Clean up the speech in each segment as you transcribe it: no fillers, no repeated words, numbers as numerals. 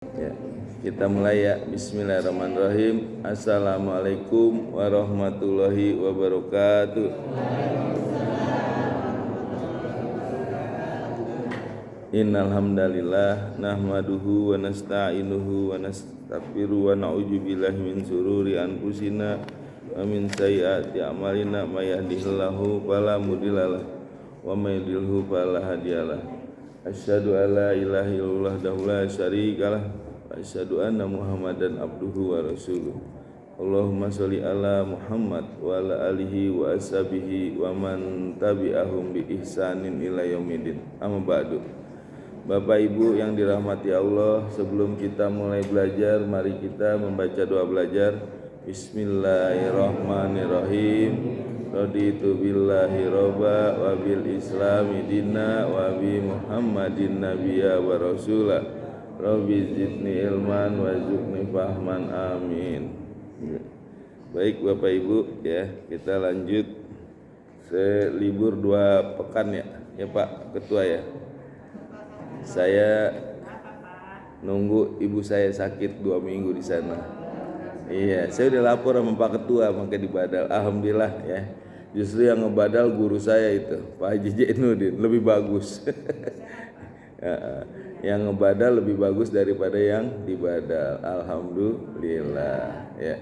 Ya, kita mulai ya. Bismillahirrahmanirrahim. Assalamualaikum warahmatullahi wabarakatuh. Innal hamdalillah nahmaduhu wa nasta'inuhu wa nastaghfiruhu wa na'udzu billahi min shururi anfusina wa min sayyiati a'malina may yahdihillahu fala mudhillalah wa may yudhlilhu fala hadiyalah. Asyhadu an la ilaha illallah wahdahu la syarikalah wa asyhadu anna Muhammadan abduhu wa rasuluh. Allahumma sholli ala Muhammad wa ala alihi wa ashabihi wa man tabi'ahum bi ihsanin ila yaumidin. Amma ba'du. Bapak Ibu yang dirahmati Allah, sebelum kita mulai belajar, mari kita membaca doa belajar. Bismillahirrahmanirrahim. Raditu billahi robba wa bil islami dina wa bi Muhammadin nabiyya wa rasulah. Rabbi zidni ilman wa zidni fahman, amin. Baik Bapak Ibu ya, kita lanjut. Libur 2 pekan ya Pak Ketua ya. Saya nunggu ibu saya sakit 2 minggu di sana. Iya, saya udah lapor sama Pak Ketua, maka dibadal. Alhamdulillah ya. Justru yang ngebadal guru saya itu, Pak Haji Jainuddin, lebih bagus. Yang ngebadal lebih bagus daripada yang dibadal. Alhamdulillah ya.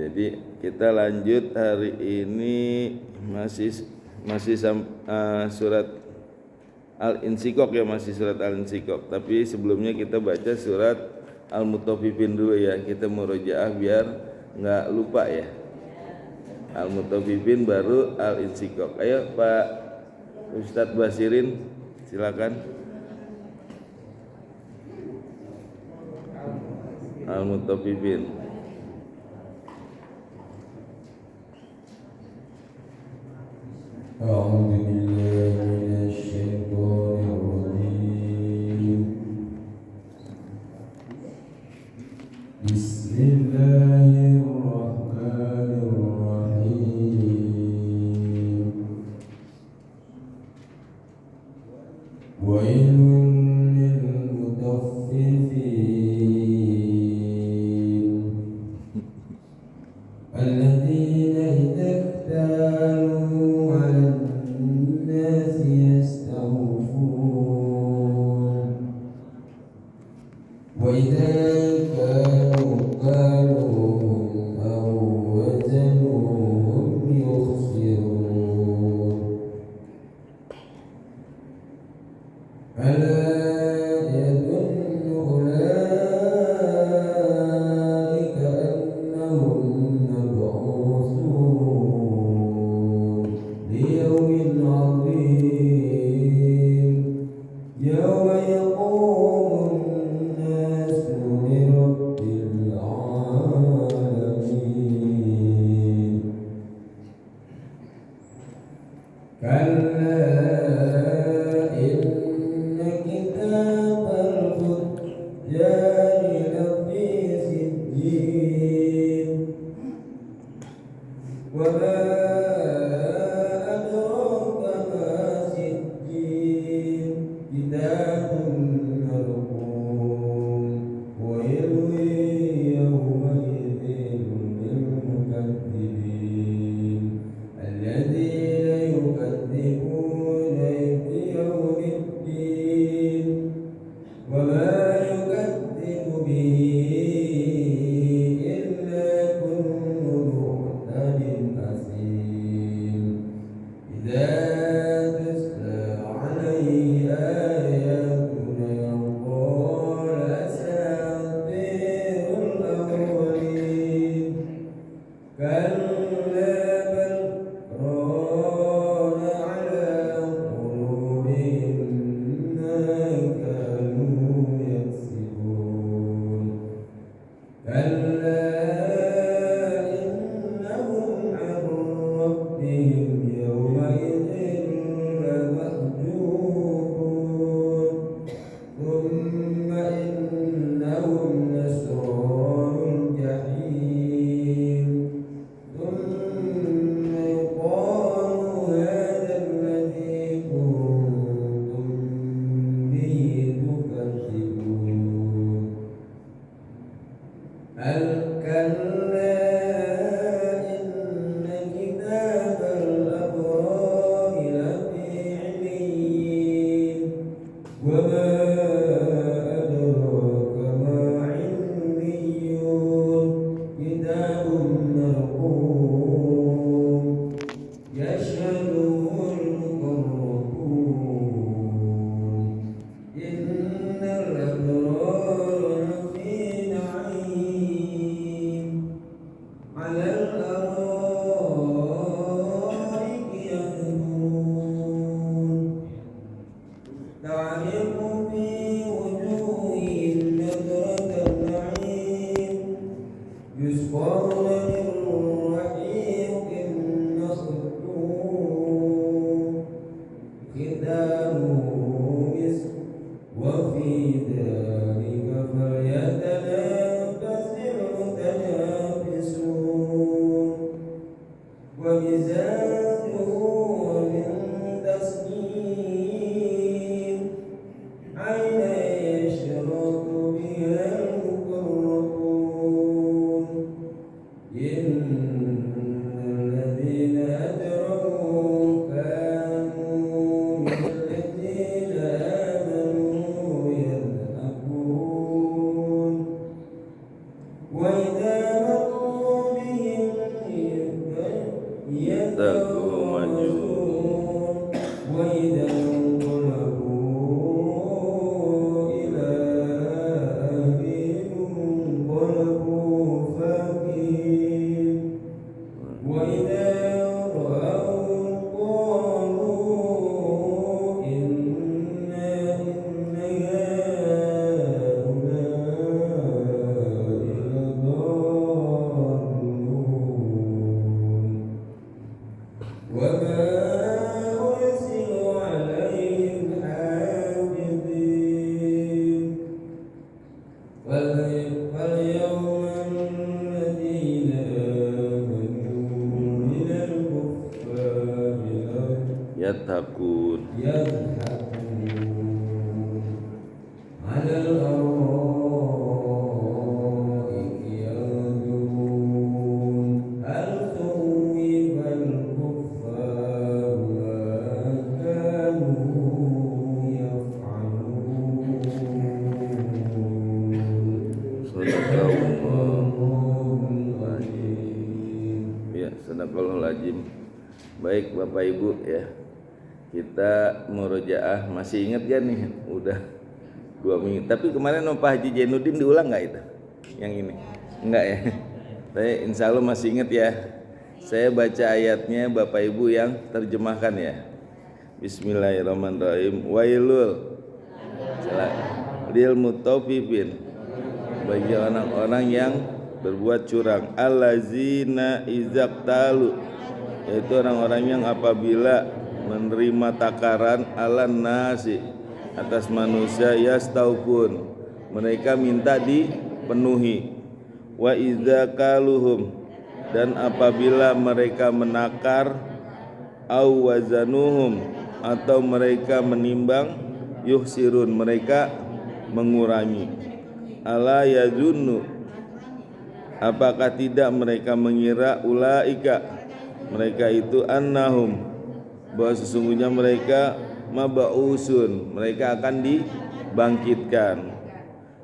Jadi kita lanjut hari ini masih surat Al-Insyikok ya, masih surat Al-Insyikok. Tapi sebelumnya kita baca surat Al-Mutaffifin dulu ya. Kita murojaah biar nggak lupa ya. Al-Mutaffifin baru Al-Insyikok. Ayo Pak Ustadz Basirin, silakan. Al-Mutaffifin. أعوذ بالله من الشيطان الرجيم. بسم الله الرحمن الرحيم. ويل للمطففين الذين إذا اكتالوا على الناس يستوفون وإذا كانوا قالوهم أو وزنوهم يخسرون. ألا يظن أولئك أنهم مبعوثون ليوم عظيم يوم يقوم الناس لرب العالمين. كلا إن كتاب الفجار لفي سجين وما أدراك ما سجين كتاب مرقوم ويل يومئذ للمكذبين الذين يكذبون بيوم الدين وما يكذب به إلا كل معتد أثيم إذا تتلى عليه آياتنا قال أساطير الأولين. كلا بل ران على قلوبهم ما كانوا يكسبون. كلا إنهم عن ربهم يومئذ لمحجوبون. ثم إنهم لصال الجحيم. ثم يقال هذا الذي كنتم به تكذبون. كلا إن كتاب الأبرار لفي عليين وما أدراك ما عليون كتاب مرقوم يشهده المقربون إن الأبرار لفي نعيم على الأرائك ينظرون تعرف في وجوههم نضرة النعيم يسقون من رحيق مختوم ختامه مسك وفي ذلك فليتنافس المتنافسون ومزاجه من تسنيم عينا يشرب بها المقربون إن الذين أجرموا كانوا من الذين آمنوا يضحكون وإذا مروا بهم يتغامزون وإذا انقلبوا إلى أهلهم انقلبوا فكهين وإذا رأوهم قالوا إن هؤلاء لضالون وما أرسلوا عليهم حافظين فاليوم الذين آمنوا من الكفار yattaqun يضحكون على الأرائك ينظرون هل ثوب الكفار ما كانوا يفعلون ya sadaqallahul azim. Baik Bapak Ibu ya, kita murojaah masih ingat ya nih, udah 2 minggu. Tapi kemarin Pak Haji Jainuddin diulang nggak itu? Yang ini enggak ya? Saya insya Allah masih ingat ya. Saya baca ayatnya Bapak Ibu yang terjemahkan ya. Bismillahirrahmanirrahim. Wailul lil mutaffifin, bagi orang-orang yang berbuat curang. Allazina izaqtalu, yaitu orang-orang yang apabila menerima takaran alan nasi, atas manusia, yastaufun, mereka minta dipenuhi. Wa idza kaluhum, dan apabila mereka menakar, au wazanuhum, atau mereka menimbang, yuhsirun, mereka mengurangi. Ala yazunnu, apakah tidak mereka mengira, ulaika, mereka itu, annahum, bahwa sesungguhnya mereka mab'usun, mereka akan dibangkitkan,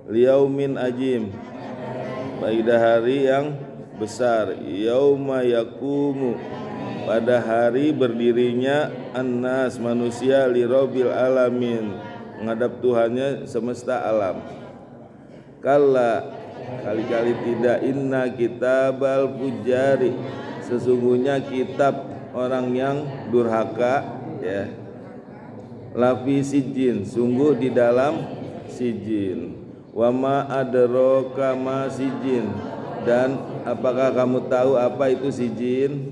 liyaumin ajim, pada hari yang besar, yauma yakumu, pada hari berdirinya annas, manusia, lirabbil alamin, menghadap Tuhannya semesta alam. Kalla, kali-kali tidak, inna kitabal fujari, sesungguhnya kitab orang yang durhaka ya, lafi sijin, sungguh di dalam sijin. Wama adraka ma sijin, dan apakah kamu tahu apa itu sijin?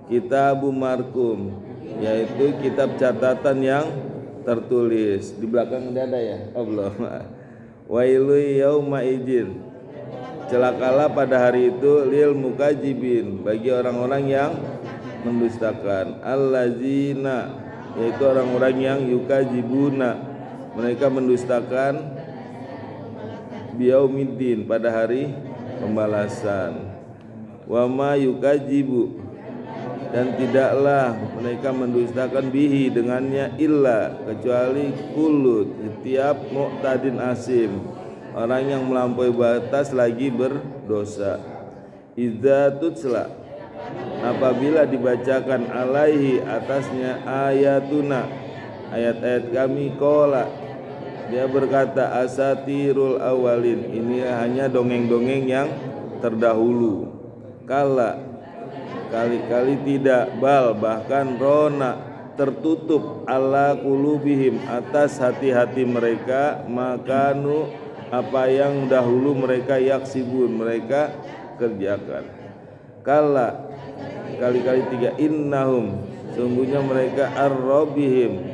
Kitabum markum, yaitu kitab catatan yang tertulis. Di belakang udah ada ya? Allah. Wailu yauma idin, celakalah pada hari itu, lil mukajibin, bagi orang-orang yang mendustakan. Allazina, yaitu orang-orang yang yukajibuna, mereka mendustakan, biyaumiddin, pada hari pembalasan. Wa ma yukadzibu, dan tidaklah mereka mendustakan bihi dengannya illa kecuali kullu setiap mu'tadin asim, orang yang melampaui batas lagi berdosa. Idza tutsla, apabila dibacakan alaihi atasnya ayatuna, ayat-ayat kami, qala, dia berkata asatirul awalin, ini hanya dongeng-dongeng yang terdahulu. Kala, kali-kali tidak, bal bahkan rona tertutup ala qulubihim atas hati-hati mereka, makanu apa yang dahulu mereka yaksibun mereka kerjakan. Kala, kali-kali tiga, innahum, sungguhnya mereka ar-rabbihim,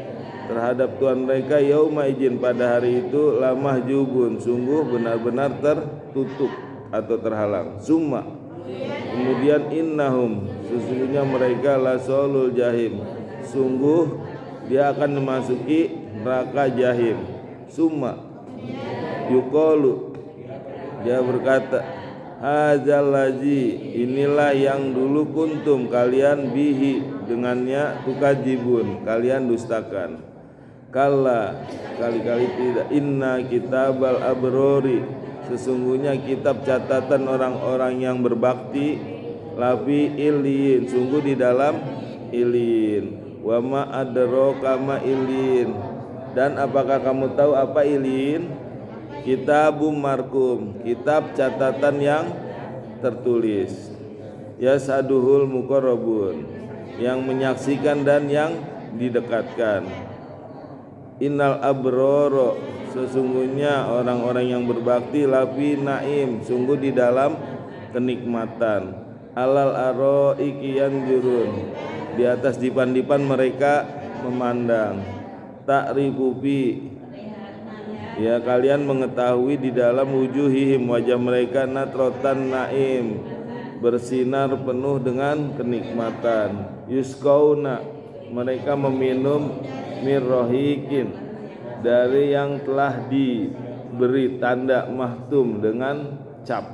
terhadap Tuhan mereka, yauma izin, pada hari itu, lamahjubun, sungguh benar-benar tertutup atau terhalang. Summa, kemudian innahum, sesungguhnya mereka lasolul jahim, sungguh dia akan memasuki neraka jahim. Summa yuqalu, dia berkata, hadzal ladzi, inilah yang dulu kuntum kalian bihi dengannya tukadzibun, kalian dustakan. Kalla, kali-kali tidak, inna kitabal abrori, sesungguhnya kitab catatan orang-orang yang berbakti, lafi ilin, sungguh di dalam ilin. Wa ma adraka ma ilin, dan apakah kamu tahu apa ilin? Kitabum markum, kitab catatan yang tertulis. Yasaduhul muqarrabun, yang menyaksikan dan yang didekatkan. Innal abroro, sesungguhnya orang-orang yang berbakti, lafi naim, sungguh di dalam kenikmatan. Alal aroiki yanjurun, di atas dipan-dipan mereka memandang. Ta'rifu fi, ya kalian mengetahui di dalam wujuhihim, wajah mereka, natrotan naim, bersinar penuh dengan kenikmatan. Yusqauna, mereka meminum mirrohikin, dari yang telah diberi tanda mahtum dengan cap.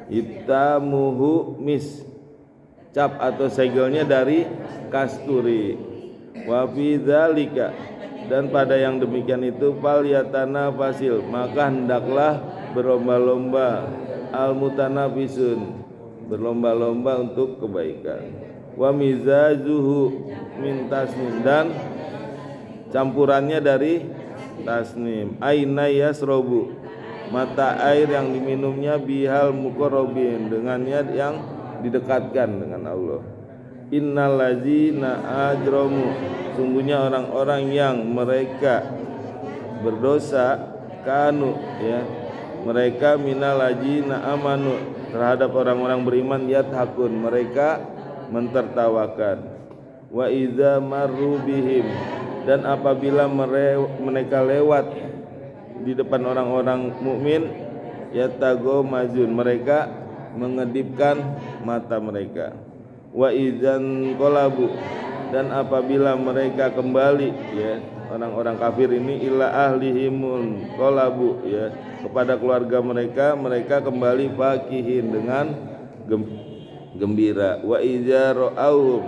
Ibtamuhu mis, cap atau segelnya dari kasturi. Wa fi dzalika, dan pada yang demikian itu, falyatana fasil, maka hendaklah berlomba-lomba, al mutanafisun, berlomba-lomba untuk kebaikan. Wa mizajuhu min tasnim, dan campurannya dari tasnim. Aina yasrobu, mata air yang diminumnya, bihal muqarrabin, dengannya yang didekatkan dengan Allah. Innal ladzina ajramu, sungguhnya orang-orang yang mereka berdosa, kanu, ya mereka, minal ladzina amanu, terhadap orang-orang beriman, yathakun, mereka mentertawakan. Wa idza marru bihim, dan apabila mereka lewat di depan orang-orang mukmin, yatagomazun, mereka mengedipkan mata mereka. Wa idzan qalabu, dan apabila mereka kembali, ya orang-orang kafir ini, ila ahlihimun qalabu, ya kepada keluarga mereka, mereka kembali fakihin, dengan gembira. Wa idza ra'auhum,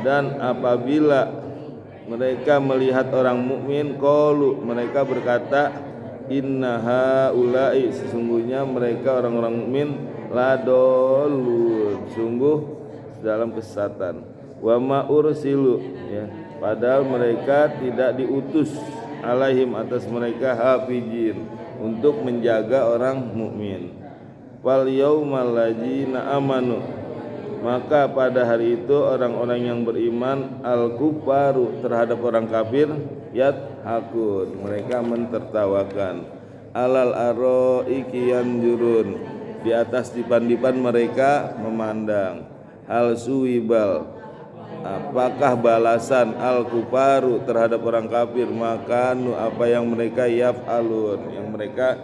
dan apabila mereka melihat orang mukmin, qalu, mereka berkata, inna haula'i, sesungguhnya mereka orang-orang mukmin, ladolun, sungguh dalam kesesatan. Wa ma ursilu, ya padahal mereka tidak diutus, alaihim, atas mereka, hafizin, untuk menjaga orang mukmin. Fal yaumal ladzina amanu, maka pada hari itu orang-orang yang beriman, al kufaru, terhadap orang kafir, yathakun, mereka mentertawakan. Alal aroiki yanjurun, di atas dipan-dipan mereka memandang. Hal suwibal, apakah balasan al kufaru terhadap orang kafir, makanu, apa yang mereka, yaf'alun, yang mereka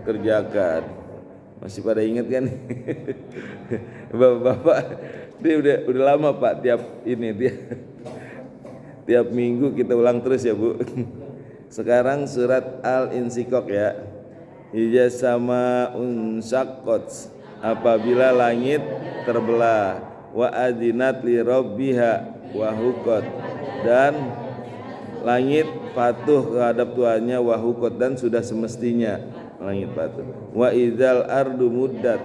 kerjakan. Masih pada ingat kan? Bapak-bapak, dia udah lama Pak, tiap minggu kita ulang terus ya Bu. Sekarang surat Al-Insyikok, ya. Ija sama unsyaqqat, apabila langit terbelah, wa adinat li rabbiha wa huqat, dan langit patuh terhadap Tuhannya, wa huqat, dan sudah semestinya langit patuh. Wa idzal ardu muddat,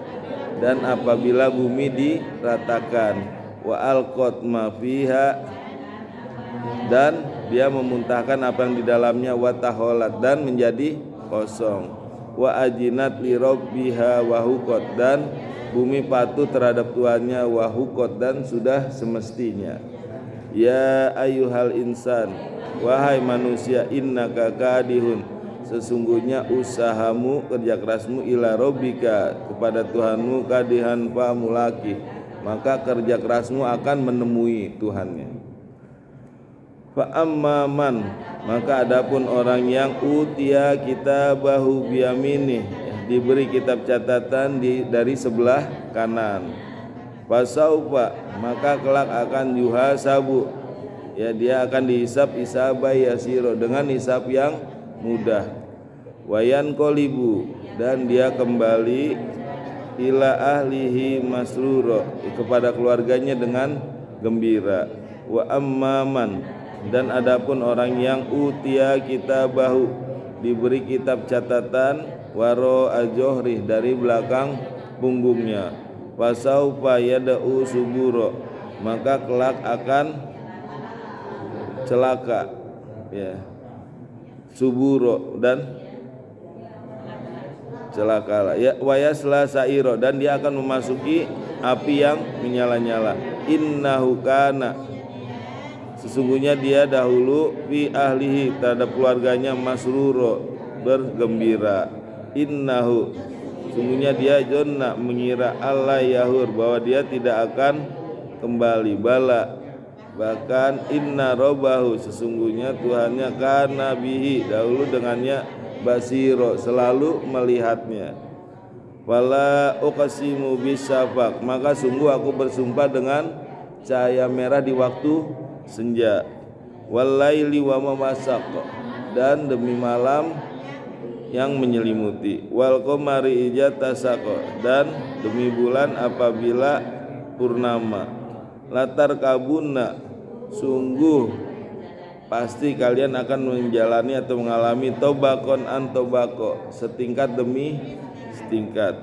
dan apabila bumi diratakan, wa alqat ma fiha, dan dia memuntahkan apa yang di dalamnya, wa taholat, dan menjadi kosong. Wa ajinat li rabbiha wa huqat, dan bumi patuh terhadap Tuhannya, wa huqat, dan sudah semestinya. Ya ayyuhal insan, wahai manusia, innaka kadihun, sesungguhnya usahamu, kerja kerasmu, ila rabbika, kepada Tuhanmu, kadihan fa mulaki, maka kerja kerasmu akan menemui Tuhannya. Fa amman, maka adapun orang yang utia kitabahu biyaminih, diberi kitab catatan dari sebelah kanan. Fasaufa, maka kelak akan yuhasabu, ya dia akan dihisab hisaba yasiro, dengan hisab yang mudah. Wayan kolibu, dan dia kembali ila ahlihi masruro, kepada keluarganya dengan gembira. Wa amman, dan adapun orang yang utia kitabahu, diberi kitab catatan, waro ajohrih, dari belakang punggungnya. Fasaufa yada'u suburo, maka kelak akan celaka, ya, suburo, dan celakalah, ya, wayasla sairo, dan dia akan memasuki api yang menyala-nyala. Innahu kana, sesungguhnya dia dahulu fi ahlihi, terhadap keluarganya, masruro, bergembira. Innahu, sesungguhnya dia jonna, mengira, Allah yahur, bahwa dia tidak akan kembali. Bala, bahkan inna robbahu, sesungguhnya Tuhannya, kana bihi, dahulu dengannya, basiro, selalu melihatnya. Wala uqsimu bisyafaq, maka sungguh aku bersumpah dengan cahaya merah di waktu senja. Walaili wa ma wasaq, dan demi malam yang menyelimuti. Wal qamari idza tasaq, dan demi bulan apabila purnama. Latar kabunna, sungguh pasti kalian akan menjalani atau mengalami, tobakon an tobako, setingkat demi setingkat.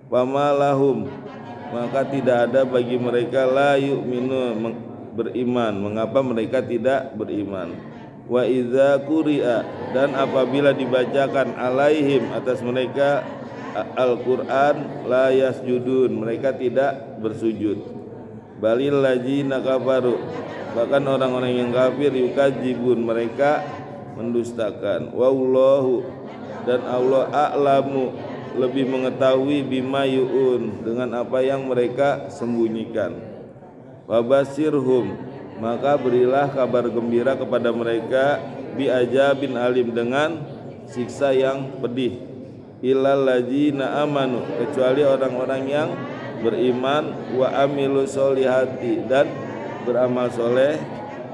Pamalahum, maka tidak ada bagi mereka, la yu'minu, beriman, mengapa mereka tidak beriman. Wa idza quri'a, dan apabila dibacakan, alaihim, atas mereka, Al-Qur'an, la yasjudun, mereka tidak bersujud. Balil ladzina kafaru, bahkan orang-orang yang kafir, yukadzibun, mereka mendustakan. Wallahu, dan Allah, a'lamu, lebih mengetahui, bima yu'un, dengan apa yang mereka sembunyikan. Wabasirhum, maka berilah kabar gembira kepada mereka, bi ajabin alim, dengan siksa yang pedih. Illal ladzina amanu, kecuali orang-orang yang beriman, wa amilu solihati, dan beramal soleh,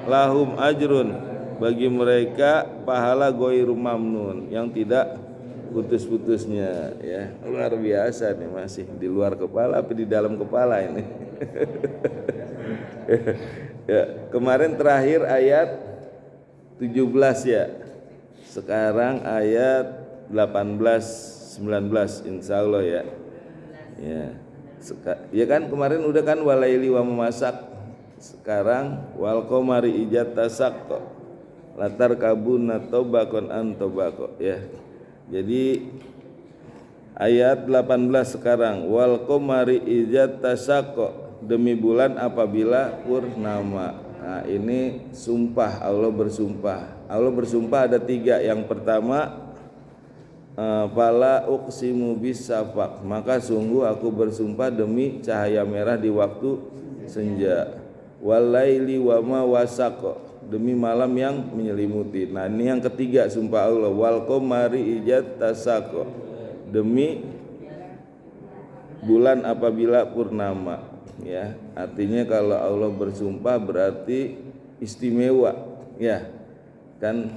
lahum ajrun, bagi mereka pahala ghairu mamnun, yang tidak putus-putusnya, ya. Luar biasa nih, masih di luar kepala apa di dalam kepala ini. Ya, kemarin terakhir ayat 17 ya. Sekarang ayat 18 19 insyaallah ya. Ya kan kemarin udah kan walaili wa memasak. Sekarang wal qamari ijat tasaqqa, latar kabuna tobakon an tobako, ya. Jadi ayat 18 sekarang, wal qamari ijat tasaqqa, demi bulan apabila purnama. Nah, ini sumpah, Allah bersumpah. Allah bersumpah ada 3. Yang pertama, fala uqsimu bisafaq, maka sungguh aku bersumpah demi cahaya merah di waktu senja. Walaili wa ma wasaq, demi malam yang menyelimuti. Nah, ini yang ketiga sumpah Allah, wal qamari ijat tasaq, demi bulan apabila purnama, ya. Artinya kalau Allah bersumpah berarti istimewa, ya. Kan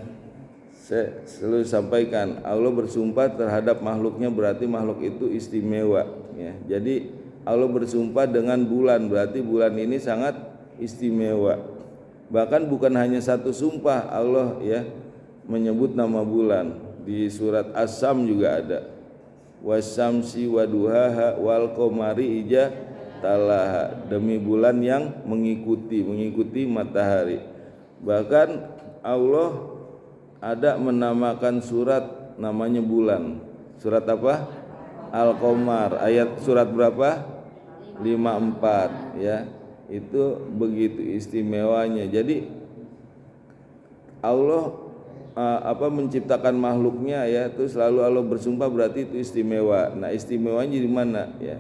Saya selalu sampaikan, Allah bersumpah terhadap makhluknya berarti makhluk itu istimewa ya. Jadi Allah bersumpah dengan bulan berarti bulan ini sangat istimewa. Bahkan bukan hanya satu sumpah Allah ya menyebut nama bulan. Di surat As-Sam juga ada. Wasyamsi waduhaha wal qamari ija talaha, demi bulan yang mengikuti matahari. Bahkan Allah ada menamakan surat namanya bulan. Surat apa? Al-Qamar. Ayat surat berapa? 54 ya. Itu begitu istimewanya. Jadi Allah menciptakan makhluknya ya, terus lalu Allah bersumpah berarti itu istimewa. Nah, istimewanya di mana ya?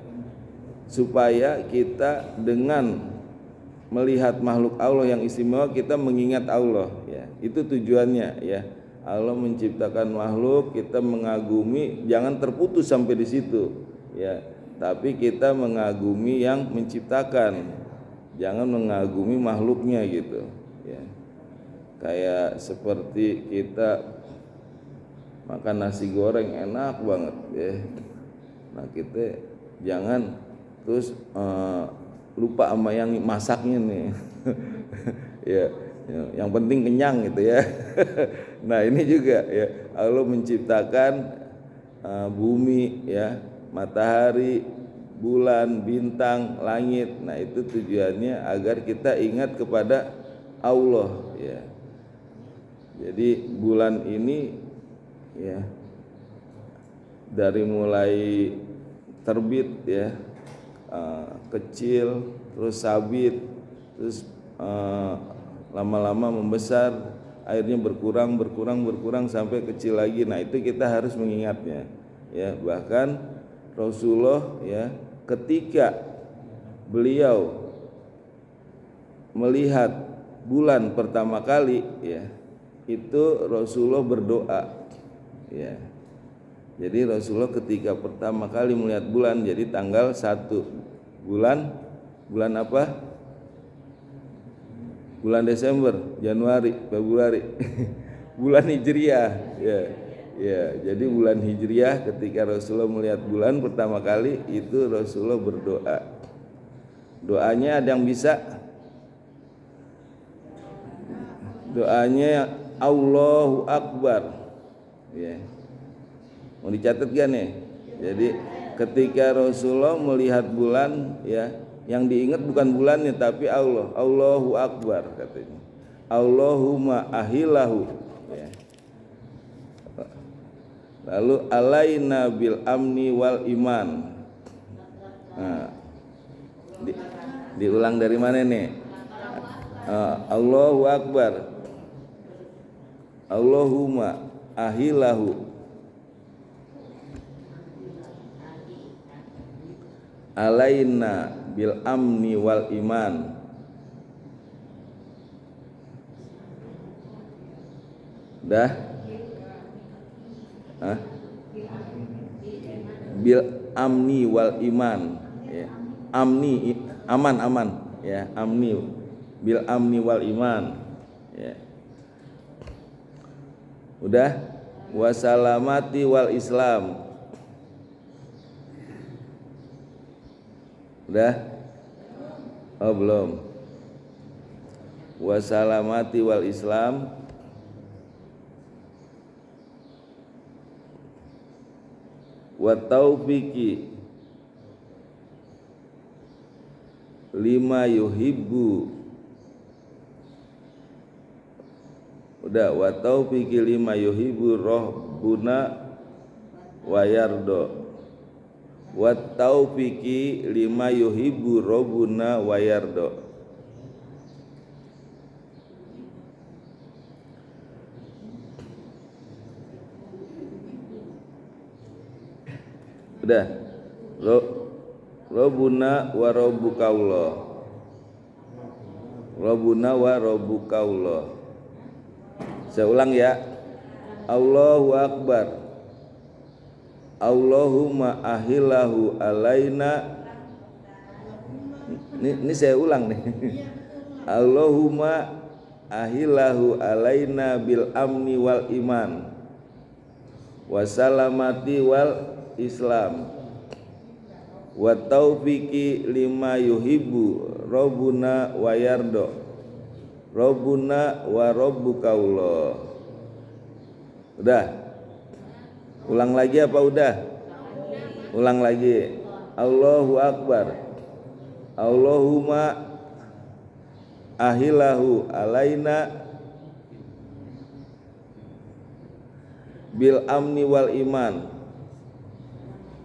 Supaya kita dengan melihat makhluk Allah yang istimewa kita mengingat Allah ya. Itu tujuannya ya. Allah menciptakan makhluk, kita mengagumi, jangan terputus sampai di situ ya. Tapi kita mengagumi yang menciptakan, jangan mengagumi makhluknya gitu ya. Kayak seperti kita makan nasi goreng enak banget ya. Nah, kita jangan terus lupa sama yang masaknya nih. Ya, yang penting kenyang gitu ya. Nah, ini juga ya, Allah menciptakan bumi ya, matahari, bulan, bintang, langit. Nah, itu tujuannya agar kita ingat kepada Allah ya. Jadi bulan ini ya dari mulai terbit ya, kecil terus sabit terus lama-lama membesar, akhirnya berkurang sampai kecil lagi. Nah, itu kita harus mengingatnya ya. Bahkan Rasulullah ya ketika beliau melihat bulan pertama kali ya, itu Rasulullah berdoa ya. Jadi Rasulullah ketika pertama kali melihat bulan, jadi tanggal 1 bulan apa? Bulan Desember, Januari, Februari. Bulan Hijriah ya. Ya, jadi bulan Hijriah ketika Rasulullah melihat bulan pertama kali itu Rasulullah berdoa. Doanya ada yang bisa? Doanya Allahu Akbar ya. Mau dicatat gak nih? Jadi ketika Rasulullah melihat bulan ya, yang diingat bukan bulannya tapi Allah. Allahu Akbar katanya. Allahumma ahilahu ya. Lalu alaina bil amni wal iman. Nah, diulang dari mana nih? Allahu Akbar. Allahumma ahilahu alaina bil amni wal iman. Dah? Bil amni wal iman ya. Amni aman ya, amni bil amni wal iman ya. Udah? Wasalamati wal Islam. Udah? Oh belum. Wasalamati wal Islam. Wa taufiqi lima yuhibbu. Udah, wa taufiqi lima yuhibbu rabbuna wa yardo. Wa taufiqi lima yuhibbu rabbuna wa yardo. Udah. Rabbuna wa rabbukaullah. Rabbuna wa rabbukaullah. Saya ulang ya. Allahu Akbar. Allahumma ahillahu alaina. Ini saya ulang nih. Allahumma ahillahu alaina bil amni wal iman wasalamati wal islam wa taufiqi lima yuhibbu rabbuna wa yardo rabbuna wa rabbukaullah. Udah? Ulang lagi apa udah? Ulang lagi. Allahu akbar. Allahumma ahilahu alaina bil amni wal iman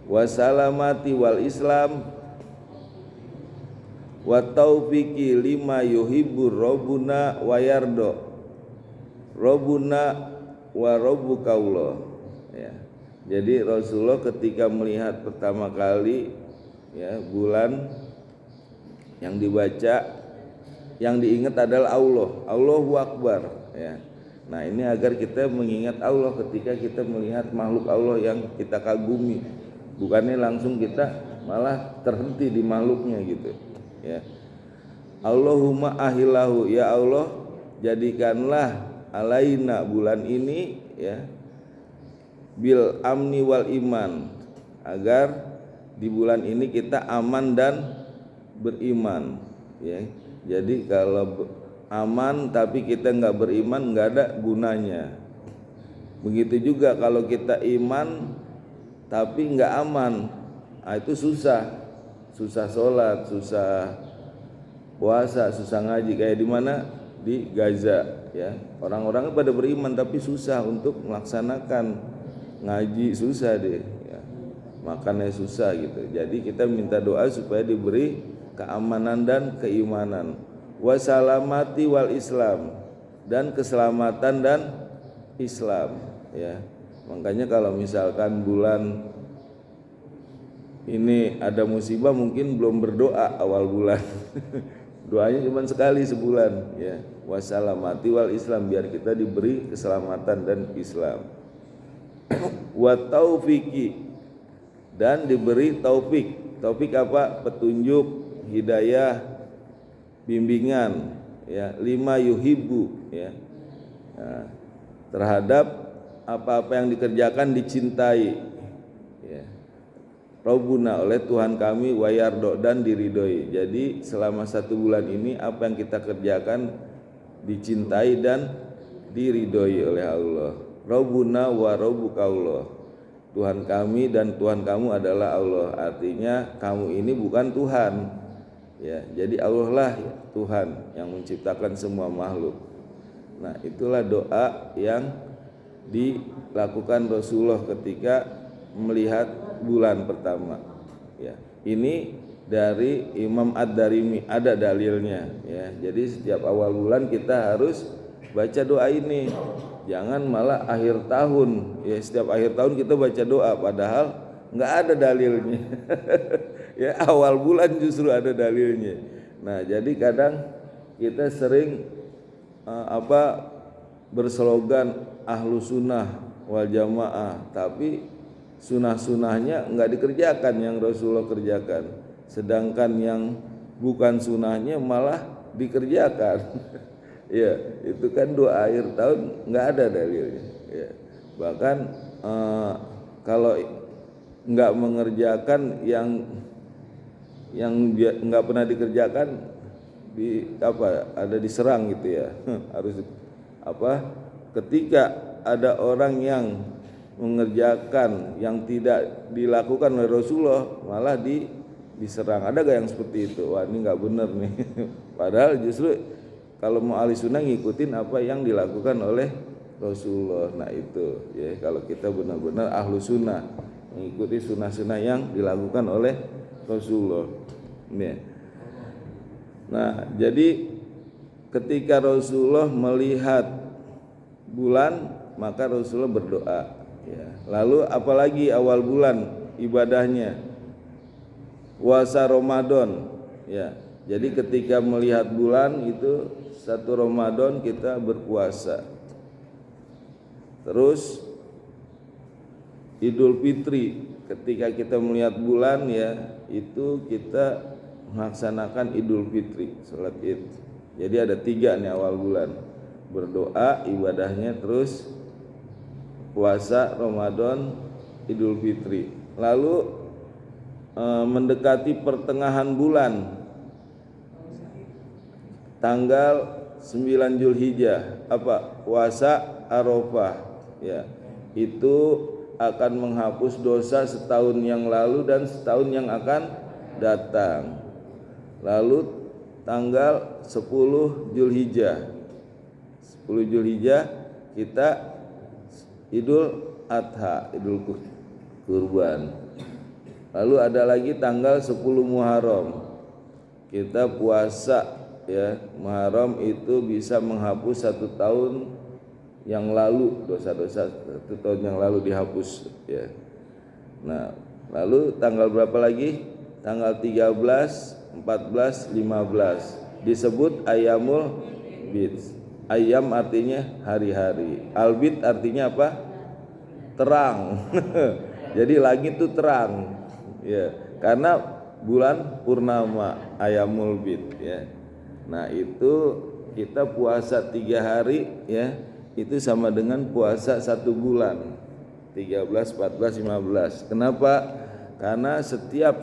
wasalamati wal islam wa taufiqi lima yuhibbur rabbuna wa yardo rabbuna wa rabbukaullah. Ya. Jadi Rasulullah ketika melihat pertama kali ya bulan yang dibaca, yang diingat adalah Allah, Allahu Akbar ya. Nah ini agar kita mengingat Allah ketika kita melihat makhluk Allah yang kita kagumi, bukannya langsung kita malah terhenti di makhluknya gitu ya. Allahumma ahilahu, ya Allah jadikanlah alaina bulan ini ya bil amni wal iman, agar di bulan ini kita aman dan beriman ya. Jadi kalau aman tapi kita nggak beriman nggak ada gunanya. Begitu juga kalau kita iman tapi nggak aman, nah itu susah sholat, susah puasa, susah ngaji. Kayak di mana? Di Gaza ya, orang-orangnya pada beriman tapi susah untuk melaksanakan ngaji, susah deh ya. Makannya susah gitu. Jadi kita minta doa supaya diberi keamanan dan keimanan, wasalamati wal islam, dan keselamatan dan Islam ya. Makanya kalau misalkan bulan ini ada musibah mungkin belum berdoa awal bulan. Doanya cuma sekali sebulan ya, wasalamati wal islam, biar kita diberi keselamatan dan Islam. Wa taufiqi, dan diberi taufik. Taufik apa? Petunjuk, hidayah, bimbingan ya, lima yuhibbu ya. Nah, terhadap apa-apa yang dikerjakan dicintai ya. Rabbuna, oleh Tuhan kami, wa yardo, dan diridhoi. Jadi selama 1 bulan ini apa yang kita kerjakan dicintai dan diridhoi oleh Allah. Rabbuna wa rabbukaullah, Tuhan kami dan Tuhan kamu adalah Allah. Artinya kamu ini bukan Tuhan ya, jadi Allah lah Tuhan yang menciptakan semua makhluk. Nah itulah doa yang dilakukan Rasulullah ketika melihat bulan pertama ya. Ini dari Imam Ad-Darimi, ada dalilnya ya. Jadi setiap awal bulan kita harus baca doa ini. Jangan malah akhir tahun ya, setiap akhir tahun kita baca doa padahal nggak ada dalilnya. Ya awal bulan justru ada dalilnya. Nah jadi kadang kita sering berslogan ahlu sunnah wal jamaah, tapi sunnah-sunnahnya nggak dikerjakan yang Rasulullah kerjakan, sedangkan yang bukan sunnahnya malah dikerjakan. Ya itu kan doa akhir tahun nggak ada dalilnya ya. Bahkan kalau nggak mengerjakan yang nggak pernah dikerjakan ada diserang gitu ya. Harus ketika ada orang yang mengerjakan yang tidak dilakukan oleh Rasulullah malah diserang. Ada gak yang seperti itu? Wah ini nggak benar nih. Padahal justru kalau mau ahli sunnah ngikutin apa yang dilakukan oleh Rasulullah. Nah itu ya, kalau kita benar-benar ahlu sunnah mengikuti sunnah-sunnah yang dilakukan oleh Rasulullah ya. Nah jadi ketika Rasulullah melihat bulan maka Rasulullah berdoa ya. Lalu apalagi awal bulan ibadahnya puasa Ramadan ya. Jadi ketika melihat bulan itu 1 Ramadan kita berpuasa. Terus Idul Fitri ketika kita melihat bulan ya, itu kita melaksanakan Idul Fitri, salat Id. Jadi ada 3 nih awal bulan. berdoa ibadahnya, terus puasa Ramadan, Idul Fitri. Lalu mendekati pertengahan bulan tanggal 9 Zulhijjah puasa Arafah, ya. Itu akan menghapus dosa setahun yang lalu dan setahun yang akan datang. Lalu tanggal 10 Zulhijjah kita Idul Adha, Idul Kurban. Lalu ada lagi tanggal 10 Muharram kita puasa, ya. Muharram itu bisa menghapus 1 tahun yang lalu, dosa-dosa 1 tahun yang lalu dihapus, ya. Nah, lalu tanggal berapa lagi? Tanggal 13, 14, 15 disebut Ayyamul Bid. Ayyam artinya hari-hari, Al-Bid artinya apa? Terang. Jadi langit itu terang, ya, karena bulan purnama, Ayyamul Bid, ya. Nah, itu kita puasa 3 hari, ya, itu sama dengan puasa 1 bulan, 13, 14, 15. Kenapa? Karena setiap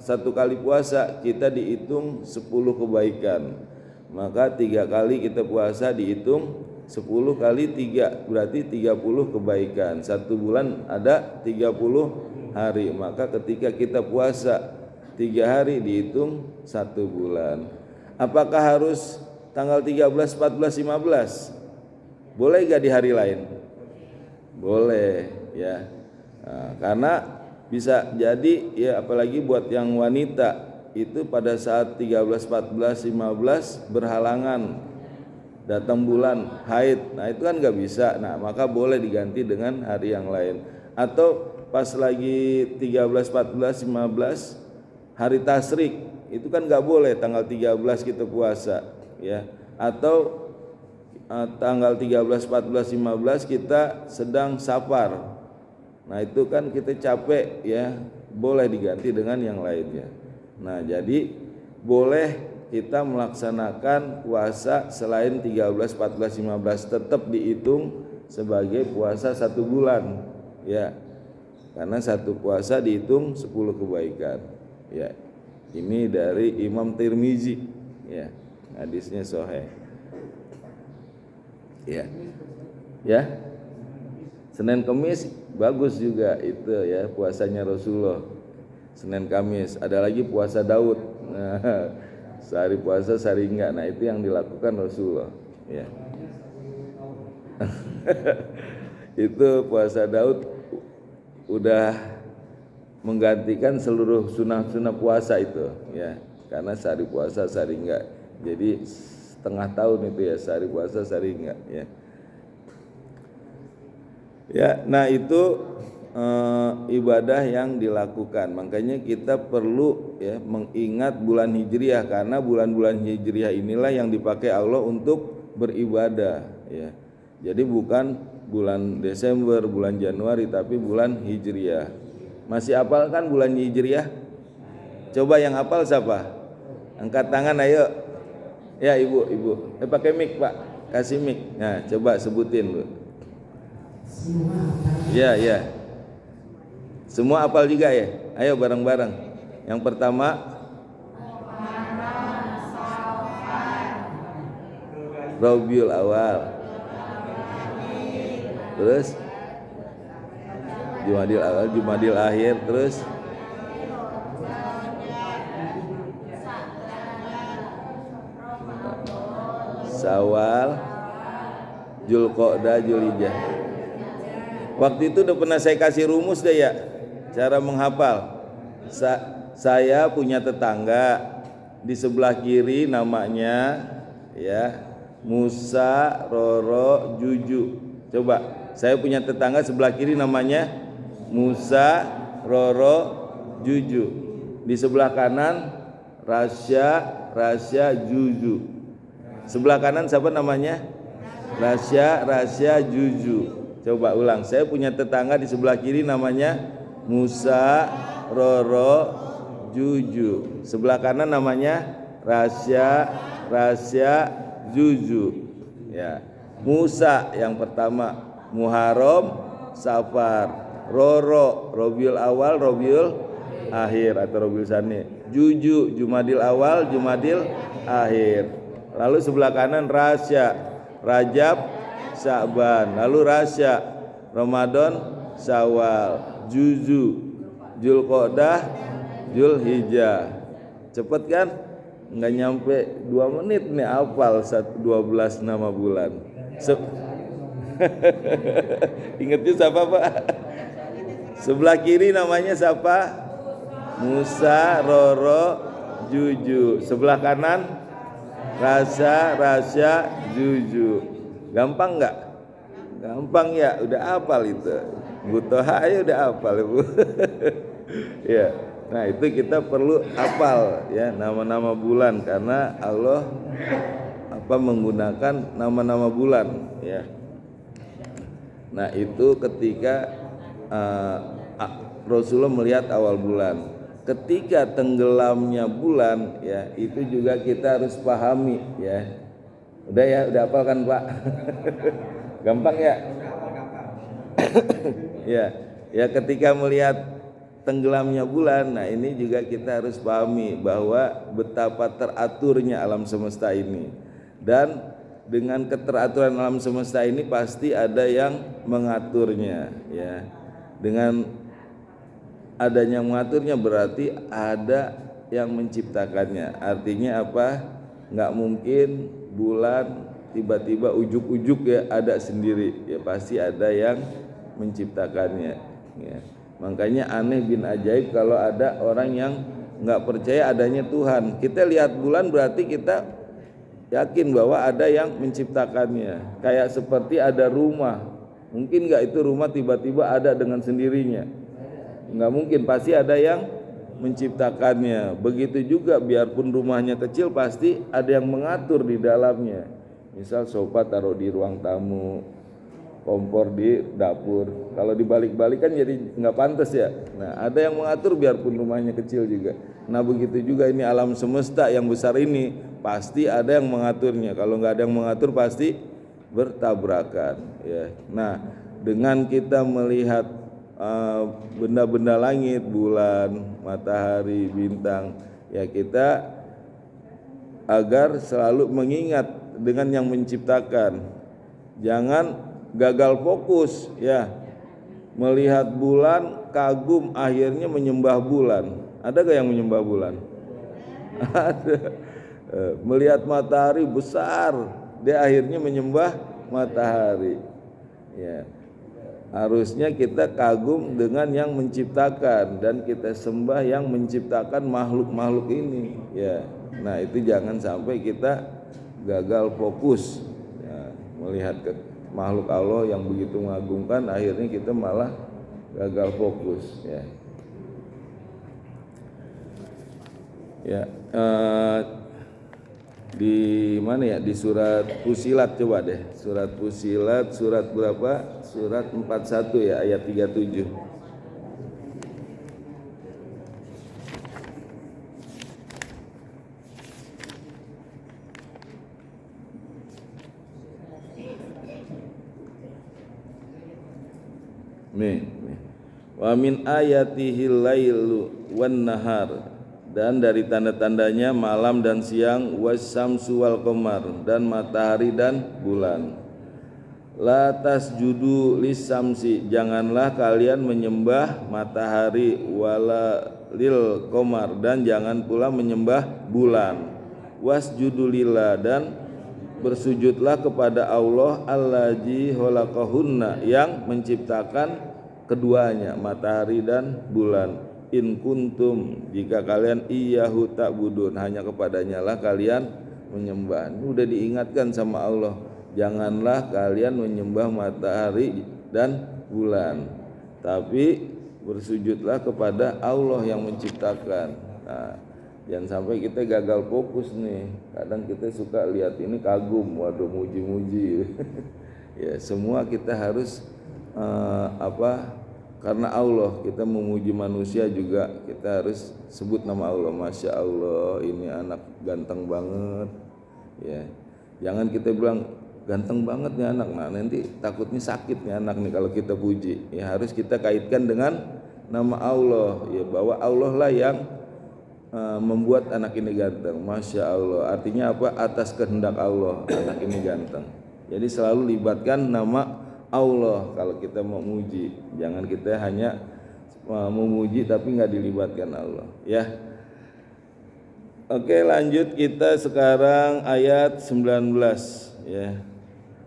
satu kali puasa kita dihitung 10 kebaikan. Maka 3 kali kita puasa dihitung 10 kali 3, berarti 30 kebaikan. 1 bulan ada 30 hari. Maka ketika kita puasa 3 hari dihitung 1 bulan. Apakah harus tanggal 13, 14, 15? Boleh gak di hari lain? Boleh, ya. Nah, karena bisa jadi, ya, apalagi buat yang wanita itu pada saat 13, 14, 15 berhalangan datang bulan haid. Nah, itu kan gak bisa. Nah, maka boleh diganti dengan hari yang lain. Atau pas lagi 13, 14, 15 hari tasyrik, itu kan gak boleh tanggal 13 kita puasa, ya. Atau tanggal 13, 14, 15 kita sedang safar. Nah, itu kan kita capek, ya, boleh diganti dengan yang lainnya. Nah, jadi boleh kita melaksanakan puasa selain 13, 14, 15 tetap dihitung sebagai puasa 1 bulan, ya. Karena 1 puasa dihitung 10 kebaikan, ya. Ini dari Imam Tirmizi, ya. Hadisnya sahih. Ya. Ya. Senin Kamis bagus juga itu, ya, puasanya Rasulullah. Senin Kamis. Ada lagi puasa Daud. Nah, sehari puasa sehari enggak. Nah, itu yang dilakukan Rasulullah, ya. Itu puasa Daud udah menggantikan seluruh sunnah-sunnah puasa itu, ya. Karena sehari puasa sehari enggak. Jadi setengah tahun itu, ya, sehari puasa sehari enggak, ya. Ya, nah itu ibadah yang dilakukan. Makanya kita perlu, ya, mengingat bulan Hijriah, karena bulan-bulan Hijriah inilah yang dipakai Allah untuk beribadah, ya. Jadi bukan bulan Desember, bulan Januari, tapi bulan Hijriah. Masih hafal kan bulan Hijriah? Coba yang hafal siapa? Angkat tangan ayo. Ya, ibu. Pakai mic, Pak. Kasih mic. Nah, coba sebutin, Bu. Ya. Semua hafal juga, ya? Ayo bareng-bareng. Yang pertama Rabiul Awal. Terus Jumadil Awal, Jumadil Akhir, terus Syawal, Zulqa'dah, Zulhijjah. Waktu itu udah pernah saya kasih rumus deh, ya, cara menghafal. Saya punya tetangga di sebelah kiri namanya, ya, Musa, Roro, Juju. Coba, saya punya tetangga sebelah kiri namanya Musa, Roro, Juju. Di sebelah kanan Rasya, Juju. Sebelah kanan siapa namanya? Rasya, Juju. Coba ulang. Saya punya tetangga di sebelah kiri namanya Musa, Roro, Juju. Sebelah kanan namanya Rasya, Juju. Ya. Musa yang pertama, Muharram, Safar, Roro, Rabiul Awal, Rabiul Akhir atau Rabiul Tsani. Juju, Jumadil Awal, Jumadil Akhir. Lalu sebelah kanan Rasya, Rajab, Sya'ban. Lalu Rasya, Ramadan, Syawal, Juzu, Zulqa'dah, Zulhijjah. Cepet kan? Nggak nyampe 2 menit nih hafal 12 nama bulan. Ingatnya siapa Pak? Sebelah kiri namanya siapa? Musa, Roro, Juju. Sebelah kanan Rasa, Rasya, Juju. Gampang nggak? Gampang ya, udah hafal itu. Bu Toha ya udah hafal Bu. Ya. Nah, itu kita perlu hafal ya nama-nama bulan karena Allah menggunakan nama-nama bulan ya. Nah, itu ketika Rasulullah melihat awal bulan. Ketika tenggelamnya bulan ya, itu juga kita harus pahami ya. Udah ya, udah hafal kan Pak? Gampang ya? Ya, ya ketika melihat tenggelamnya bulan, nah ini juga kita harus pahami bahwa betapa teraturnya alam semesta ini. Dan dengan keteraturan alam semesta ini pasti ada yang mengaturnya ya. Dengan adanya mengaturnya berarti ada yang menciptakannya. Artinya apa? Nggak mungkin bulan tiba-tiba ujuk-ujuk ya ada sendiri ya, pasti ada yang menciptakannya ya. Makanya aneh bin ajaib kalau ada orang yang nggak percaya adanya Tuhan. Kita lihat bulan berarti kita yakin bahwa ada yang menciptakannya. Kayak seperti ada rumah, mungkin nggak itu rumah tiba-tiba ada dengan sendirinya? Nggak mungkin, pasti ada yang menciptakannya. Begitu juga biarpun rumahnya kecil pasti ada yang mengatur di dalamnya. Misal sofa taruh di ruang tamu, kompor di dapur. Kalau dibalik-balik kan jadi nggak pantas ya. Nah, ada yang mengatur biarpun rumahnya kecil juga. Nah, begitu juga ini alam semesta yang besar ini pasti ada yang mengaturnya. Kalau nggak ada yang mengatur pasti bertabrakan ya. Nah, dengan kita melihat benda-benda langit, bulan, matahari, bintang ya, kita agar selalu mengingat dengan yang menciptakan. Jangan gagal fokus ya, melihat bulan kagum akhirnya menyembah bulan. Ada gak yang menyembah bulan? Ada. Melihat matahari besar, dia akhirnya menyembah matahari ya. Harusnya kita kagum dengan yang menciptakan dan kita sembah yang menciptakan makhluk-makhluk ini ya. Nah, itu jangan sampai kita gagal fokus ya, melihat ke makhluk Allah yang begitu mengagumkan, akhirnya kita malah gagal fokus ya. Ya, di mana ya, di surat Fusilat coba deh, surat Fusilat surat berapa? Surat 41 ya, ayat 37. Nih. Wa min ayatihil lailu wan nahar, dan dari tanda-tandanya malam dan siang, wasyamsu wal qamar, dan matahari dan bulan. La tasjudu lisamsi, janganlah kalian menyembah matahari, wala lil qamar, dan jangan pula menyembah bulan. Wasjudu lillah, dan bersujudlah kepada Allah allazi khalaqahunna, yang menciptakan keduanya, matahari dan bulan. In kuntum, jika kalian iyyahu ta'budun, hanya kepadanya lah kalian menyembah. Ini udah diingatkan sama Allah, janganlah kalian menyembah matahari dan bulan, tapi bersujudlah kepada Allah yang menciptakan. Nah, jangan sampai kita gagal fokus nih. Kadang kita suka lihat ini kagum, waduh muji-muji. Ya, semua kita harus karena Allah kita memuji manusia juga, kita harus sebut nama Allah. Masya Allah, ini anak ganteng banget ya. Jangan kita bilang ganteng banget nih anak. Nah nanti takutnya sakit nih anak nih kalau kita puji. Ya harus kita kaitkan dengan nama Allah. Ya bahwa Allah lah yang membuat anak ini ganteng. Masya Allah. Artinya apa? Atas kehendak Allah anak ini ganteng. Jadi selalu libatkan nama Allah kalau kita mau muji. Jangan kita hanya memuji tapi nggak dilibatkan Allah. Ya. Oke, lanjut kita sekarang ayat 19 ya.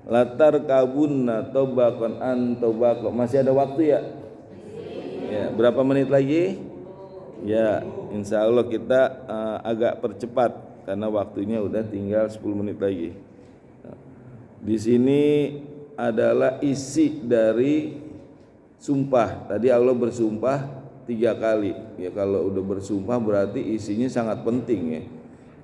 Latar kabunna tobakon an tobako. Masih ada waktu ya? Ya, berapa menit lagi? Ya, insya Allah kita agak percepat karena waktunya udah tinggal 10 menit lagi. Di sini adalah isi dari sumpah. Tadi Allah bersumpah 3 kali. Ya kalau udah bersumpah berarti isinya sangat penting ya.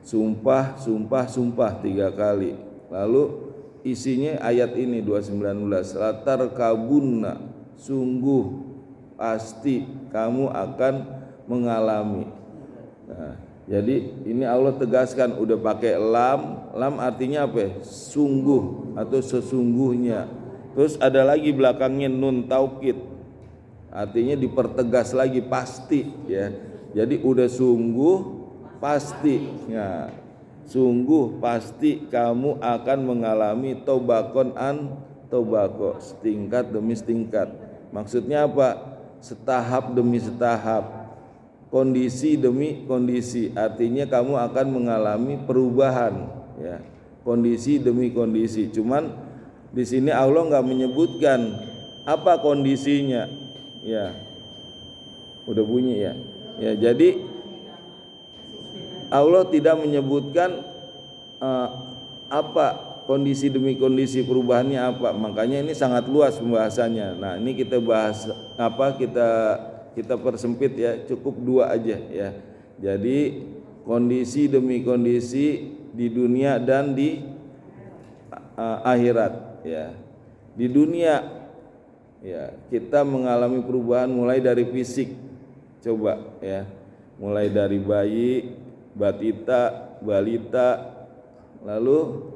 Sumpah, sumpah, sumpah 3 kali. Lalu isinya ayat ini 219. Latar kabunna, sungguh pasti kamu akan mengalami. Nah, jadi ini Allah tegaskan udah pakai lam. Lam artinya apa? Sungguh atau sesungguhnya. Terus ada lagi belakangnya nun taukid. Artinya dipertegas lagi pasti ya. Jadi udah sungguh pasti. Ya. Sungguh pasti kamu akan mengalami tobakon an tobako, setingkat demi setingkat. Maksudnya apa? Setahap demi setahap. Kondisi demi kondisi. Artinya kamu akan mengalami perubahan ya. Kondisi demi kondisi. Cuman di sini Allah nggak menyebutkan apa kondisinya. Ya, udah bunyi ya. Ya, jadi Allah tidak menyebutkan apa kondisi demi kondisi perubahannya apa. Makanya ini sangat luas pembahasannya. Nah, ini kita bahas apa kita persempit ya, cukup 2 aja ya. Jadi kondisi demi kondisi di dunia dan di akhirat ya. Di dunia ya, kita mengalami perubahan mulai dari fisik. Coba ya. Mulai dari bayi, batita, balita, lalu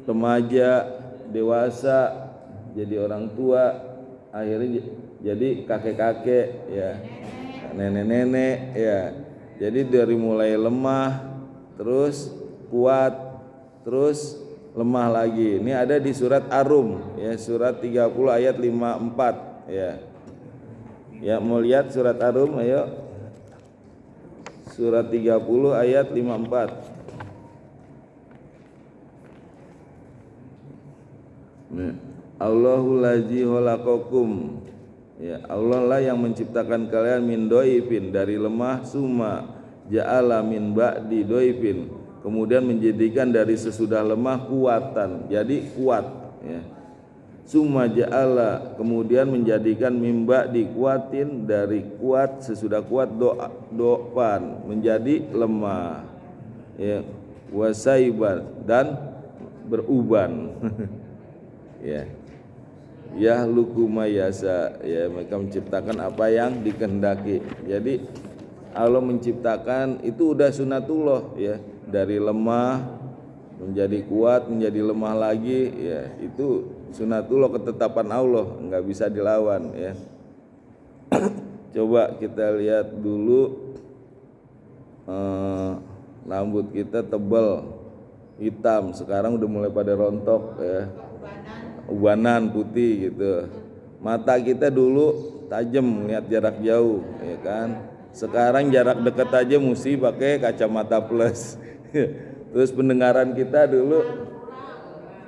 remaja, dewasa, jadi orang tua, akhirnya jadi kakek-kakek ya. Nenek-nenek ya. Jadi dari mulai lemah, terus kuat, terus lemah lagi. Ini ada di surat Ar-Rum ya, surat 30 ayat 54 ya. Ya, mau lihat surat Ar-Rum ayo. Surat 30 ayat 54. Nah, Allahul ladzi khalaqakum. Ya, Allah lah yang menciptakan kalian min doifin, dari lemah, summa ja'ala min ba'di doifin, kemudian menjadikan dari sesudah lemah kuatan, jadi kuat ya. Summa ja'ala, kemudian menjadikan mimba dikuatin, dari kuat sesudah kuat do'pan, menjadi lemah ya. Wasaiban, dan beruban ya. Yahluku mayasa ya, mereka menciptakan apa yang dikehendaki. Jadi Allah menciptakan itu udah sunatullah ya, dari lemah menjadi kuat, menjadi lemah lagi ya, itu sunatullah, ketetapan Allah, nggak bisa dilawan ya. Coba kita lihat dulu, rambut kita tebal hitam, sekarang udah mulai pada rontok ya, ubanan putih gitu. Mata kita dulu tajam, lihat jarak jauh ya kan. Sekarang jarak dekat aja mesti pakai kacamata plus. Terus pendengaran kita dulu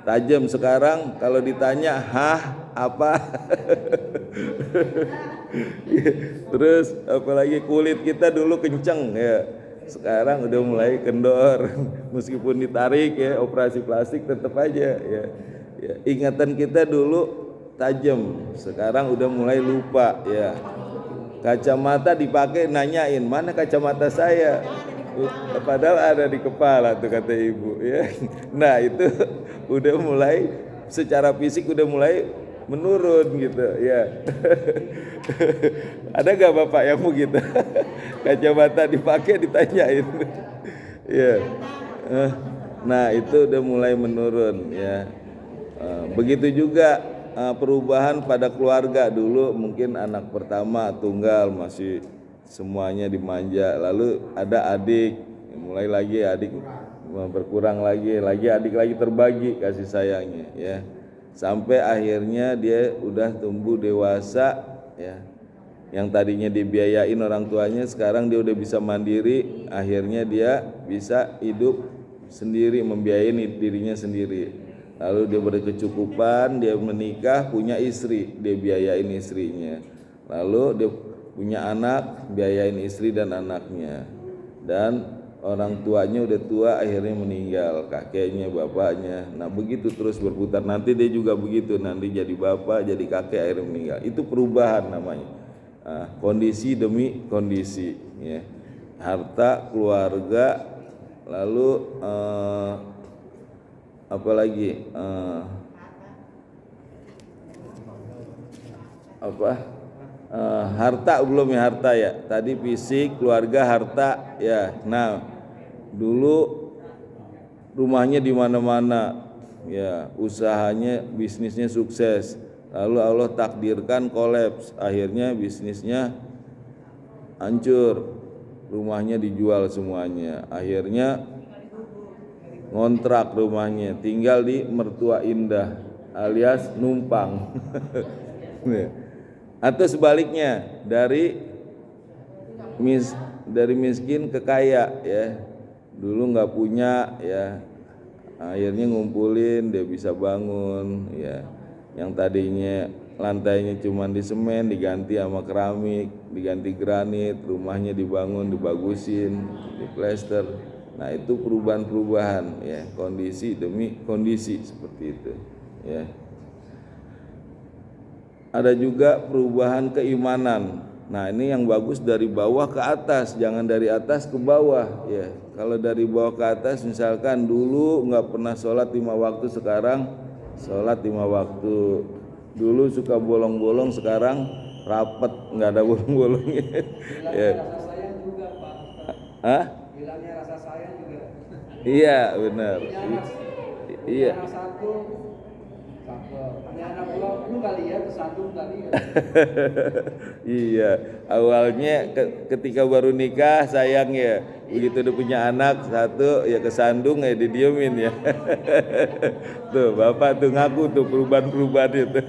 tajam, sekarang kalau ditanya hah apa. Terus apalagi kulit kita dulu kenceng ya, sekarang udah mulai kendor. Meskipun ditarik ya, operasi plastik tetap aja ya. Ya, ingatan kita dulu tajam, sekarang udah mulai lupa ya. Kacamata dipakai nanyain mana kacamata saya, padahal ada di kepala tuh kata ibu ya. Nah itu udah mulai secara fisik udah mulai menurun gitu ya. Ada gak bapak yang begitu? Kacamata dipakai ditanyain ya. Nah itu udah mulai menurun ya. Begitu juga perubahan pada keluarga. Dulu mungkin anak pertama tunggal masih semuanya dimanja, lalu ada adik, mulai lagi adik berkurang lagi adik lagi terbagi kasih sayangnya ya, sampai akhirnya dia udah tumbuh dewasa ya, yang tadinya dibiayain orang tuanya sekarang dia udah bisa mandiri, akhirnya dia bisa hidup sendiri, membiayai dirinya sendiri. Lalu dia berkecukupan, dia menikah, punya istri, dia biayain istrinya. Lalu dia punya anak, biayain istri dan anaknya. Dan orang tuanya udah tua, akhirnya meninggal, kakeknya, bapaknya. Nah begitu terus berputar, nanti dia juga begitu, nanti jadi bapak, jadi kakek, akhirnya meninggal. Itu perubahan namanya. Kondisi demi kondisi ya. Harta, keluarga, lalu apalagi harta belum ya, harta ya tadi, fisik, keluarga, harta ya. Nah dulu rumahnya di mana-mana ya, usahanya, bisnisnya sukses, lalu Allah takdirkan kolaps, akhirnya bisnisnya hancur, rumahnya dijual semuanya, akhirnya ngontrak rumahnya, tinggal di mertua indah alias numpang. Atau sebaliknya, dari miskin ke kaya ya, dulu nggak punya ya, akhirnya ngumpulin dia bisa bangun ya, yang tadinya lantainya cuma di semen diganti sama keramik, diganti granit, rumahnya dibangun, dibagusin, diplester. Nah itu perubahan-perubahan ya, kondisi demi kondisi seperti itu ya. Ada juga perubahan keimanan. Nah ini yang bagus dari bawah ke atas, jangan dari atas ke bawah ya. Kalau dari bawah ke atas, misalkan dulu nggak pernah sholat 5 waktu, sekarang sholat 5 waktu. Dulu suka bolong-bolong, sekarang rapet, nggak ada bolong-bolongnya. Ya. Rasa sayang juga Pak. Hah? Hilangnya rasa sayang juga. Iya benar. Iya. Anak satu, cakep. Anak lu kali ya, kesandung kali ya. Iya, awalnya ketika baru nikah sayang ya, begitu udah punya anak satu ya kesandung ya didiemin ya. Tuh bapak tuh ngaku tuh perubahan-perubahan itu.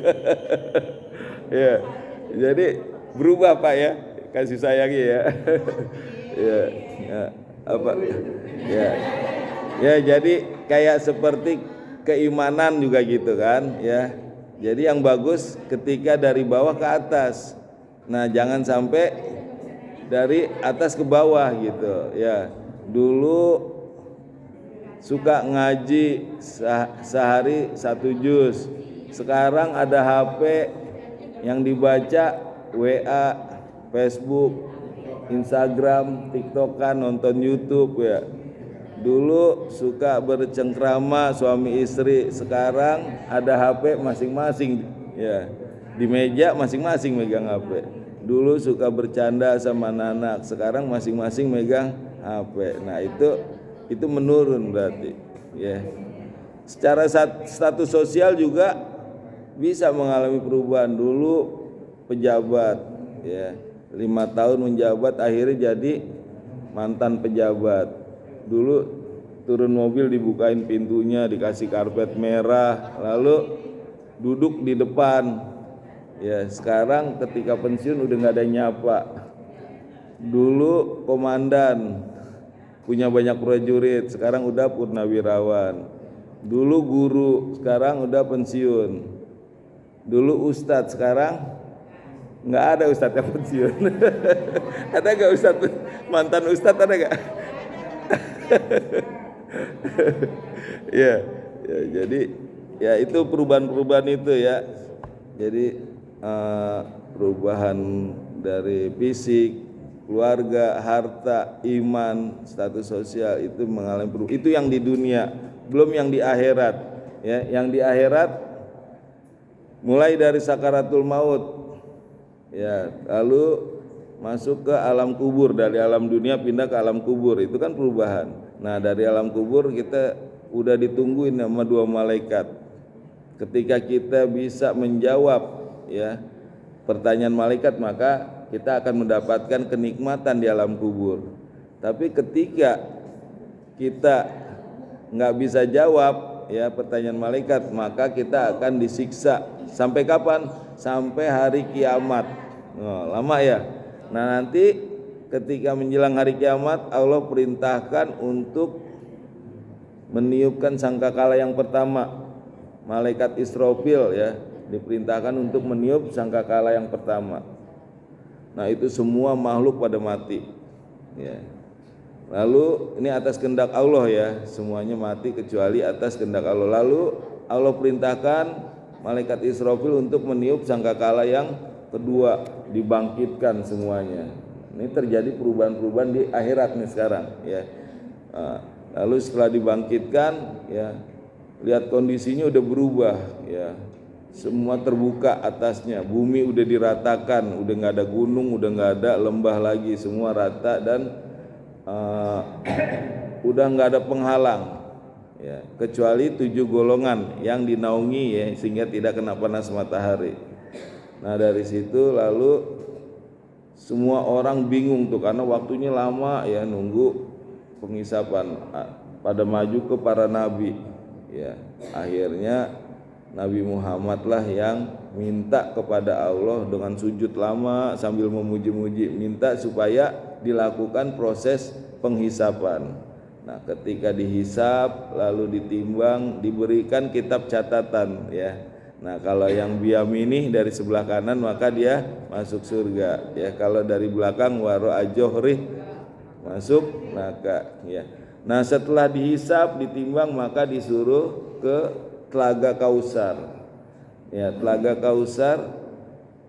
Ya, jadi berubah Pak ya, kasih sayangnya ya. Ya, ya, apa? Ya, ya jadi kayak seperti keimanan juga gitu kan ya. Jadi yang bagus ketika dari bawah ke atas. Nah jangan sampai dari atas ke bawah gitu ya. Dulu suka ngaji sehari 1 juz, sekarang ada HP yang dibaca WA, Facebook, Instagram, TikTokan, nonton YouTube ya. Dulu suka bercengkrama suami istri, sekarang ada HP masing-masing ya, di meja masing-masing megang HP. Dulu suka bercanda sama anak, sekarang masing-masing megang HP. Nah itu menurun berarti ya. Secara status sosial juga bisa mengalami perubahan. Dulu pejabat ya, 5 tahun menjabat akhirnya jadi mantan pejabat. Dulu turun mobil dibukain pintunya, dikasih karpet merah, lalu duduk di depan ya. Sekarang ketika pensiun udah nggak ada nyapa. Dulu komandan, punya banyak prajurit, sekarang udah purnawirawan. Dulu guru, sekarang udah pensiun. Dulu ustadz, sekarang nggak ada ustadz yang pensiun. Ada nggak ustadz, mantan ustadz ada nggak? Ya, jadi ya itu perubahan-perubahan itu ya. Jadi perubahan dari fisik, keluarga, harta, iman, status sosial itu mengalami perubahan. Itu yang di dunia, belum yang di akhirat. Ya, yang di akhirat mulai dari sakaratul maut. Ya, lalu masuk ke alam kubur, dari alam dunia pindah ke alam kubur, itu kan perubahan. Nah dari alam kubur kita udah ditungguin sama 2 malaikat ketika kita bisa menjawab ya pertanyaan malaikat, maka kita akan mendapatkan kenikmatan di alam kubur. Tapi ketika kita nggak bisa jawab ya pertanyaan malaikat, maka kita akan disiksa. Sampai kapan? Sampai hari kiamat. Lama ya. Nah nanti ketika menjelang hari kiamat, Allah perintahkan untuk meniupkan sangkakala yang pertama. Malaikat Israfil ya diperintahkan untuk meniup sangkakala yang pertama. Nah itu semua makhluk pada mati ya. Lalu ini atas kehendak Allah ya, semuanya mati kecuali atas kehendak Allah. Lalu Allah perintahkan malaikat Israfil untuk meniup sangkakala yang kedua, dibangkitkan semuanya. Ini terjadi perubahan-perubahan di akhirat nih sekarang ya. Lalu setelah dibangkitkan ya, lihat kondisinya udah berubah ya. Semua terbuka atasnya, bumi udah diratakan, udah nggak ada gunung, udah nggak ada lembah lagi, semua rata dan udah nggak ada penghalang ya, kecuali 7 golongan yang dinaungi ya, sehingga tidak kena panas matahari. Nah dari situ lalu semua orang bingung tuh karena waktunya lama ya nunggu penghisapan. Pada maju ke para nabi ya, akhirnya Nabi Muhammad lah yang minta kepada Allah dengan sujud lama sambil memuji-muji, minta supaya dilakukan proses penghisapan. Nah, ketika dihisap lalu ditimbang, diberikan kitab catatan ya. Nah, kalau yang biyaminih dari sebelah kanan maka dia masuk surga ya. Kalau dari belakang waro ajohrih masuk neraka ya. Nah, setelah dihisap, ditimbang maka disuruh ke Telaga Kausar. Ya, Telaga Kausar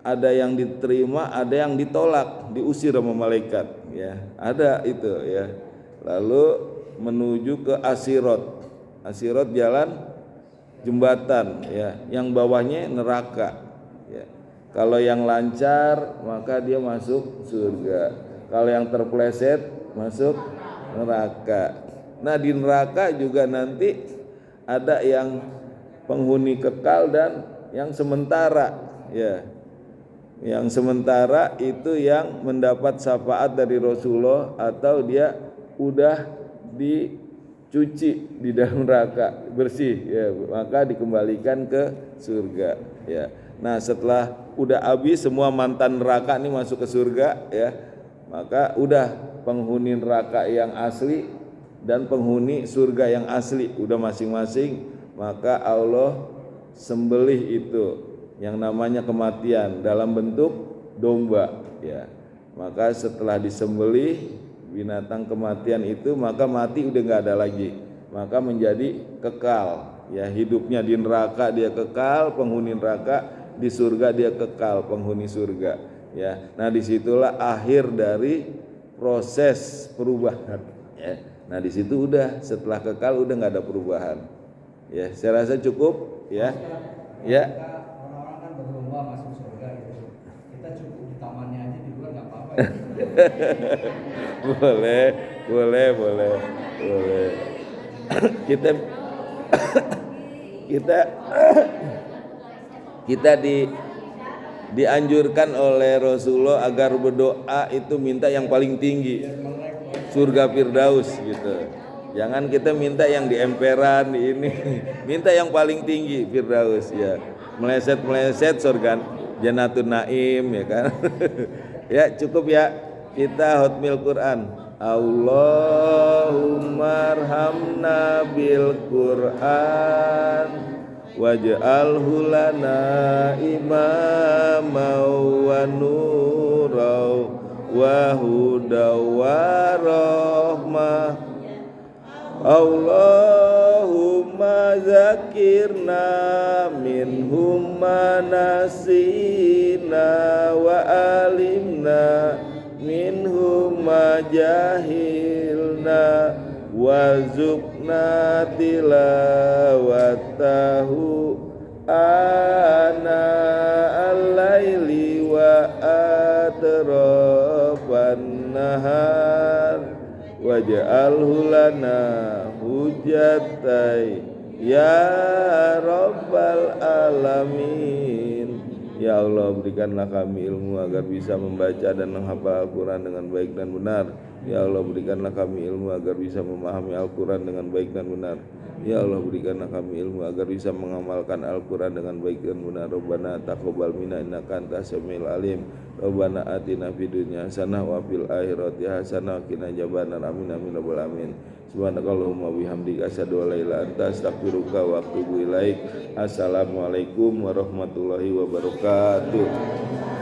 ada yang diterima, ada yang ditolak, diusir sama malaikat ya. Ada itu ya. Lalu menuju ke Asirot. Asirot jalan jembatan ya, yang bawahnya neraka ya. Kalau yang lancar maka dia masuk surga. Kalau yang terpleset masuk neraka. Nah, di neraka juga nanti ada yang penghuni kekal dan yang sementara ya. Yang sementara itu yang mendapat syafaat dari Rasulullah atau dia udah dicuci di dalam neraka bersih ya, maka dikembalikan ke surga ya. Nah, setelah udah habis semua mantan neraka ini masuk ke surga ya, maka udah penghuni neraka yang asli dan penghuni surga yang asli udah masing-masing, maka Allah sembelih itu yang namanya kematian dalam bentuk domba ya. Maka setelah disembelih binatang kematian itu, maka mati udah nggak ada lagi, maka menjadi kekal ya, hidupnya di neraka dia kekal penghuni neraka, di surga dia kekal penghuni surga ya. Nah disitulah akhir dari proses perubahan ya. Nah disitu udah setelah kekal udah nggak ada perubahan ya. Saya rasa cukup ya ya. Orang-orang kan berlomba masuk surga gitu. Kita cukup di tamannya aja di luar nggak apa-apa ya. boleh. kita dianjurkan oleh Rasulullah agar berdoa itu minta yang paling tinggi, surga Firdaus gitu. Jangan kita minta yang di emperan di ini, minta yang paling tinggi Firdaus ya. Meleset surga Janatun Naim ya kan. Ya cukup ya, kita hotmil Quran. Allahumma arhamna bil Quran waj'alhu lana imama wa nura wa huda wa rahmah. Allahumma zakirna minhum ma nasina wa alimna minhum ma jahilna warzuqna tilawatahu ana al-laili wa atrafan nahar waj'alhu lana hujjatai ya rabbal alamin. Ya Allah, berikanlah kami ilmu agar bisa membaca dan menghafal Al-Quran dengan baik dan benar. Ya Allah, berikanlah kami ilmu agar bisa memahami Al-Quran dengan baik dan benar. Ya Allah, berikanlah kami ilmu agar bisa mengamalkan Al-Quran dengan baik dan benar. Rabbana taqabbal minna innaka antas samiul alim. Rabbana atina fid dunya hasanah wa fil akhirati hasanah wa qina adzabannar. Amin amin rabbal alamin. Subhanakallahumma bihamdika asyhadu an la ilaha illa anta astaghfiruka wa atubu ilaik. Assalamualaikum warahmatullahi wabarakatuh.